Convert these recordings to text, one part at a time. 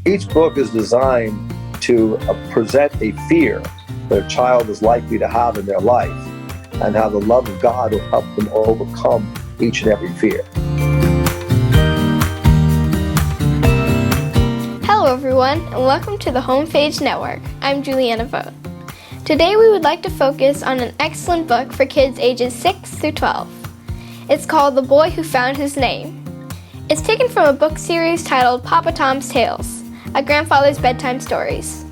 Each book is designed to present a fear that a child is likely to have in their life, and how the love of God will help them overcome each and every fear. Hello everyone, and welcome to the Homepage Network. I'm Julianna Vogt. Today we would like to focus on an excellent book for kids ages 6 through 12. It's called The Boy Who Found His Name. It's taken from a book series titled Papa Tom's Tales, a grandfather's bedtime stories.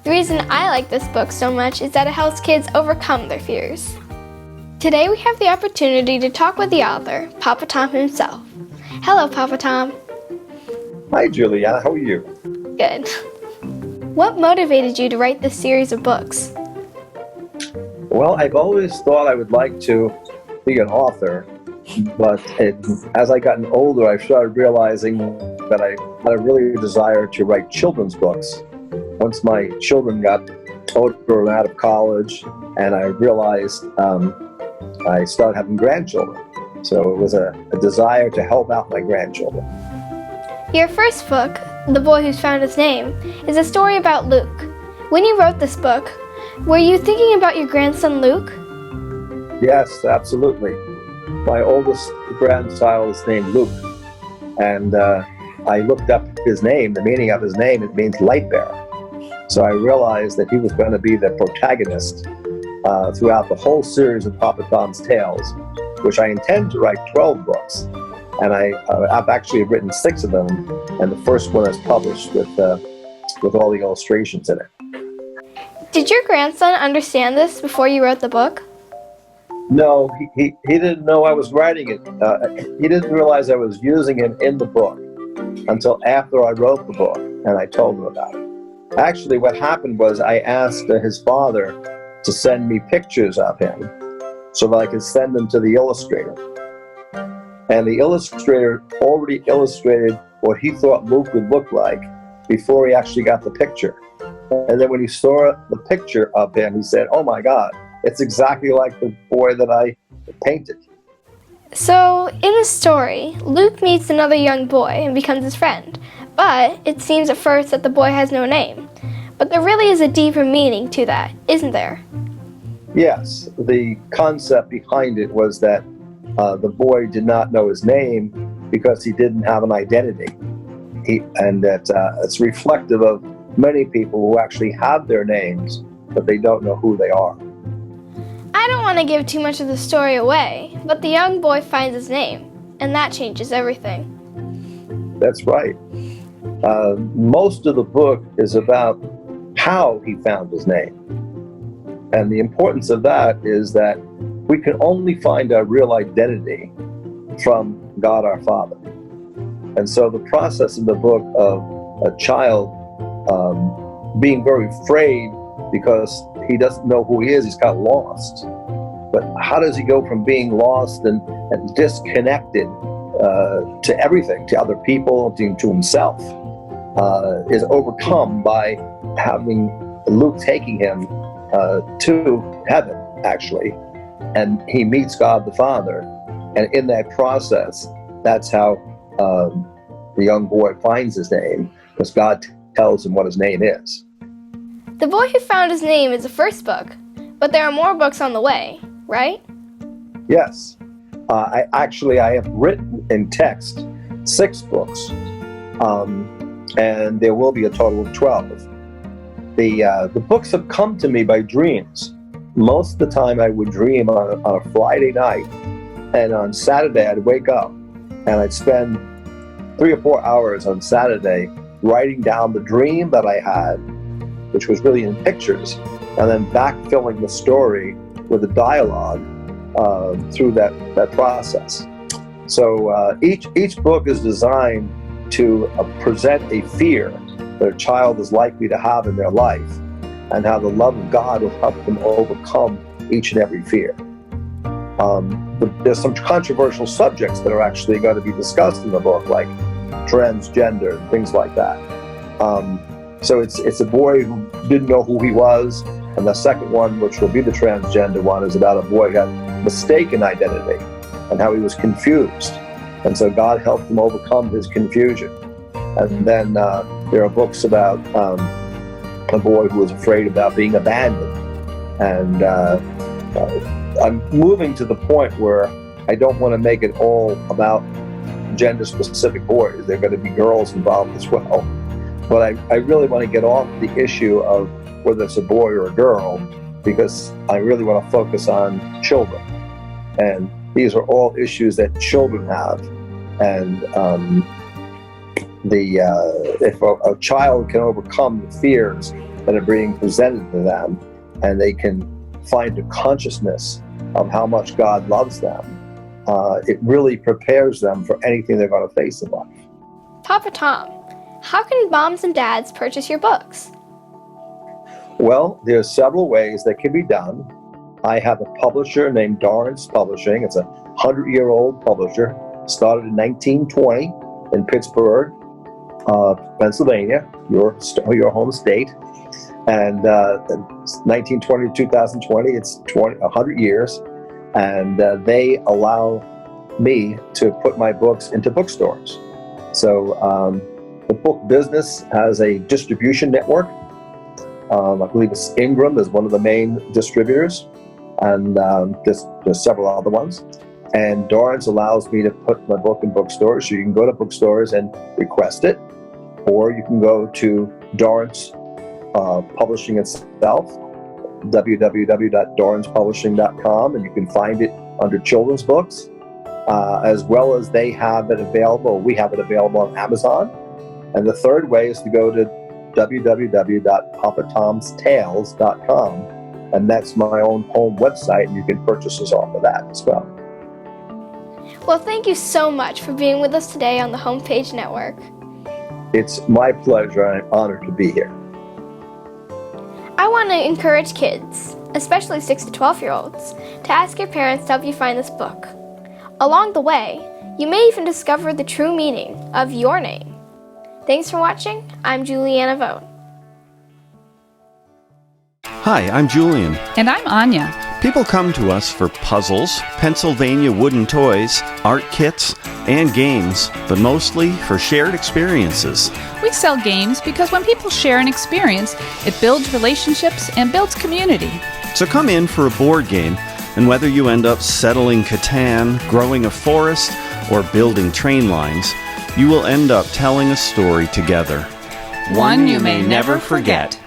The reason I like this book so much is that it helps kids overcome their fears. Today we have the opportunity to talk with the author, Papa Tom himself. Hello, Papa Tom. Hi, Julianna. How are you? Good. What motivated you to write this series of books? Well, I've always thought I would like to be an author, but as I gotten older, I started realizing that I had a really desire to write children's books. Once my children got older and out of college, and I realized I started having grandchildren. So it was a desire to help out my grandchildren. Your first book, The Boy Who's Found His Name, is a story about Luke. When you wrote this book, were you thinking about your grandson Luke? Yes, absolutely. My oldest grandchild is named Luke, and I looked up his name, the meaning of his name. It means light bearer. So I realized that he was going to be the protagonist throughout the whole series of Papa Tom's Tales, which I intend to write 12 books. And I've actually written 6 of them, and the first one is published with all the illustrations in it. Did your grandson understand this before you wrote the book? No, he didn't know I was writing it. He didn't realize I was using it in the book until after I wrote the book, and I told him about it. Actually, what happened was I asked his father to send me pictures of him so that I could send them to the illustrator. And the illustrator already illustrated what he thought Luke would look like before he actually got the picture. And then when he saw the picture of him, he said, "Oh my God, it's exactly like the boy that I painted." So, in the story, Luke meets another young boy and becomes his friend. But it seems at first that the boy has no name. But there really is a deeper meaning to that, isn't there? Yes, the concept behind it was that the boy did not know his name because he didn't have an identity. And that it's reflective of many people who actually have their names, but they don't know who they are. I don't want to give too much of the story away, but the young boy finds his name, and that changes everything. That's right. Most of the book is about how he found his name. And the importance of that is that we can only find our real identity from God our Father. And so the process in the book of a child being very afraid because he doesn't know who he is, he's got lost. But how does he go from being lost and disconnected to everything, to other people, to himself, is overcome by having Luke taking him to heaven, actually. And he meets God the Father. And in that process, that's how the young boy finds his name, because God tells him what his name is. The Boy Who Found His Name is the first book, but there are more books on the way, right? Yes. I have written in text 6 books, and there will be a total of 12. The books have come to me by dreams. Most of the time I would dream on a Friday night, and on Saturday I'd wake up and I'd spend 3 or 4 hours on Saturday writing down the dream that I had, which was really in pictures, and then backfilling the story with the dialogue through that process. So each book is designed to present a fear that a child is likely to have in their life, and how the love of God will help them overcome each and every fear. There's some controversial subjects that are actually going to be discussed in the book, like transgender and things like that. So it's a boy who didn't know who he was, and the second one, which will be the transgender one, is about a boy who had mistaken identity and how he was confused. And so God helped him overcome his confusion. And then there are books about a boy who was afraid about being abandoned. And I'm moving to the point where I don't want to make it all about gender-specific boys. There are going to be girls involved as well. But I really want to get off the issue of whether it's a boy or a girl, because I really want to focus on children. And these are all issues that children have. And if a child can overcome the fears that are being presented to them, and they can find a consciousness of how much God loves them, it really prepares them for anything they're going to face in life. Papa Tom, how can moms and dads purchase your books? Well, there's several ways that can be done. I have a publisher named Dorrance Publishing. It's a 100-year-old publisher, started in 1920 in Pittsburgh, Pennsylvania, your home state. And 1920 to 2020, it's 100 years. And they allow me to put my books into bookstores. So the book business has a distribution network. I believe it's Ingram is one of the main distributors, and there's several other ones. And Dorrance allows me to put my book in bookstores, so you can go to bookstores and request it, or you can go to Dorrance Publishing itself, www.dorrancepublishing.com, and you can find it under children's books, as well as they have it available. We have it available on Amazon. And the third way is to go to www.papatomstales.com, and that's my own home website, and you can purchase us off of that as well. Well, thank you so much for being with us today on the Homepage Network. It's my pleasure. I'm honored to be here. I want to encourage kids, especially 6 to 12-year-olds, to ask your parents to help you find this book. Along the way, you may even discover the true meaning of your name. Thanks for watching. I'm Julianna Vogt. Hi, I'm Julian. And I'm Anya. People come to us for puzzles, Pennsylvania wooden toys, art kits, and games, but mostly for shared experiences. We sell games because when people share an experience, it builds relationships and builds community. So come in for a board game, and whether you end up settling Catan, growing a forest, or building train lines, you will end up telling a story together. One you may never forget.